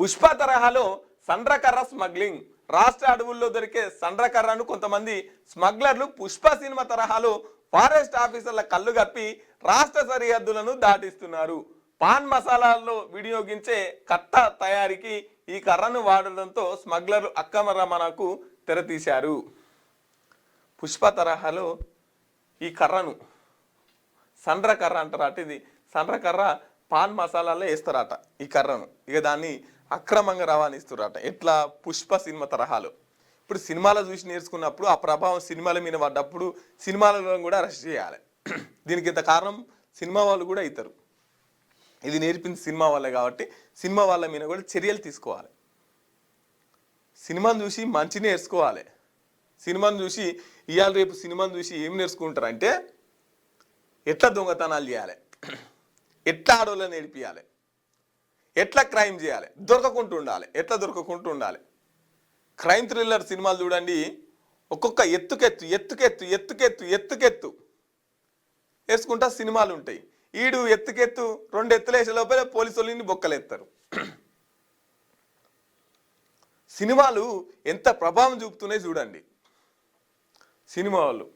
పుష్ప తరహాలో సండ్రకర్ర స్మగ్లింగ్. రాష్ట్ర అడవుల్లో దొరికే సండ్రకర్రను కొంతమంది స్మగ్లర్లు పుష్ప సినిమా తరహాలో ఫారెస్ట్ ఆఫీసర్ల కళ్ళు కప్పి రాష్ట్ర సరిహద్దులను దాటిస్తున్నారు. పాన్ మసాలాల్లో వినియోగించే కట్ట తయారీకి ఈ కర్రను వాడడంతో స్మగ్లర్లు అక్రమ రవాణాకు తెరతీశారు. పుష్ప తరహాలో ఈ కర్రను సండ్రకర్ర అంటారట. ఇది సండ్రకర్ర పాన్ మసాలాలో వేస్తారట ఈ కర్రను. ఇక దాన్ని అక్రమంగా రవాణిస్తారట. ఎట్లా? పుష్ప సినిమా తరహాలో. ఇప్పుడు సినిమాలో చూసి నేర్చుకున్నప్పుడు ఆ ప్రభావం సినిమాల మీద పడ్డప్పుడు సినిమాలలో కూడా అరెస్ట్ చేయాలి. దీనికి ఇంత కారణం సినిమా వాళ్ళు కూడా అవుతారు. ఇది నేర్పింది సినిమా వాళ్ళే కాబట్టి సినిమా వాళ్ళ మీద కూడా చర్యలు తీసుకోవాలి. సినిమాను చూసి మంచి నేర్చుకోవాలి. సినిమాను చూసి ఇవాళ రేపు సినిమాను చూసి ఏం నేర్చుకుంటారంటే ఎట్లా దొంగతనాలు చేయాలి, ఎట్లా ఆడోళ్ళని నేర్పియాలి, ఎట్లా క్రైమ్ చేయాలి, దొరకకుంటూ ఉండాలి, ఎట్లా దొరకకుంటూ ఉండాలి. క్రైమ్ థ్రిల్లర్ సినిమాలు చూడండి, ఒక్కొక్క ఎత్తుకెత్తు ఎత్తుకెత్తు ఎత్తుకెత్తు ఎత్తుకెత్తు వేసుకుంటా సినిమాలు ఉంటాయి. ఈడు ఎత్తుకెత్తు 2 ఎత్తులు వేసే లోపల పోలీసు వాళ్ళని బొక్కలేస్తారు. సినిమాలు ఎంత ప్రభావం చూపుతున్నాయి చూడండి. సినిమా వాళ్ళు